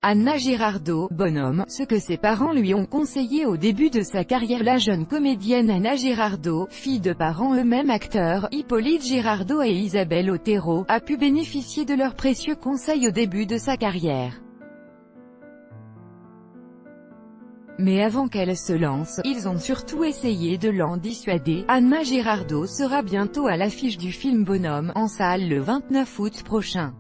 Anna Girardot, bonhomme, ce que ses parents lui ont conseillé au début de sa carrière. La jeune comédienne Anna Girardot, fille de parents eux-mêmes acteurs, Hippolyte Girardot et Isabelle Otero, a pu bénéficier de leurs précieux conseils au début de sa carrière. Mais avant qu'elle se lance, ils ont surtout essayé de l'en dissuader. Anna Girardot sera bientôt à l'affiche du film Bonhomme, en salle le 29 août prochain.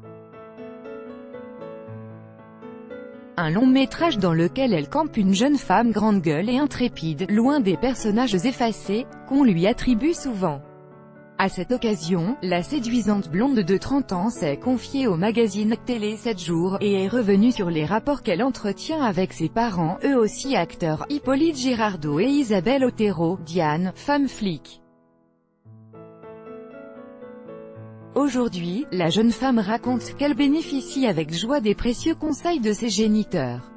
Un long métrage dans lequel elle campe une jeune femme grande gueule et intrépide, loin des personnages effacés, qu'on lui attribue souvent. À cette occasion, la séduisante blonde de 30 ans s'est confiée au magazine Télé 7 jours, et est revenue sur les rapports qu'elle entretient avec ses parents, eux aussi acteurs, Hippolyte Girardot et Isabelle Otero, Diane, femme flic. Aujourd'hui, la jeune femme raconte qu'elle bénéficie avec joie des précieux conseils de ses géniteurs.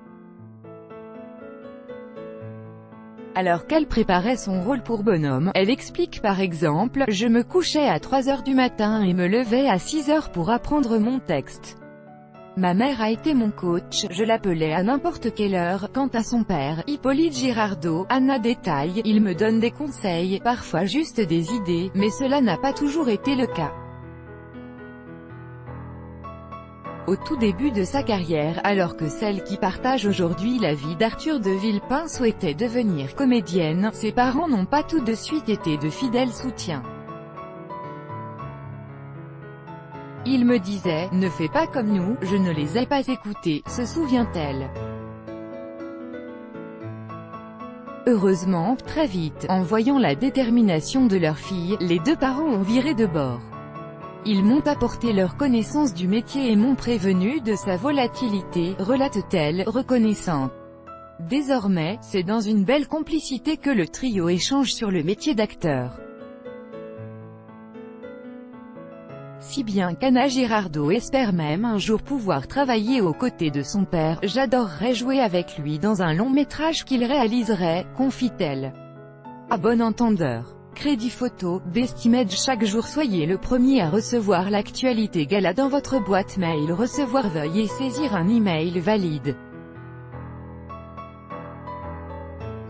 Alors qu'elle préparait son rôle pour Bonhomme, elle explique par exemple « Je me couchais à 3 heures du matin et me levais à 6 heures pour apprendre mon texte. Ma mère a été mon coach, je l'appelais à n'importe quelle heure. » Quant à son père, Hippolyte Girardot, Anna détaille « Il me donne des conseils, parfois juste des idées, mais cela n'a pas toujours été le cas. » Au tout début de sa carrière, alors que celle qui partage aujourd'hui la vie d'Arthur de Villepin souhaitait devenir comédienne, ses parents n'ont pas tout de suite été de fidèles soutiens. Il me disait « Ne fais pas comme nous », je ne les ai pas écoutés, se souvient-elle. Heureusement, très vite, en voyant la détermination de leur fille, les deux parents ont viré de bord. Ils m'ont apporté leur connaissance du métier et m'ont prévenu de sa volatilité, relate-t-elle, reconnaissante. Désormais, c'est dans une belle complicité que le trio échange sur le métier d'acteur. Si bien qu'Anna Girardot espère même un jour pouvoir travailler aux côtés de son père. « J'adorerais jouer avec lui dans un long métrage qu'il réaliserait, confie-t-elle. À bon entendeur. Crédit photo, Bestimage. Chaque jour soyez le premier à recevoir l'actualité gala dans votre boîte mail. Recevoir, veuillez saisir un email valide.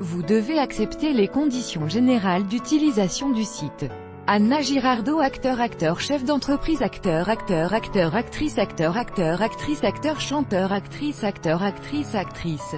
Vous devez accepter les conditions générales d'utilisation du site. Anna Girardot, acteur, chef d'entreprise, actrice, actrice, chanteur, actrice, actrice.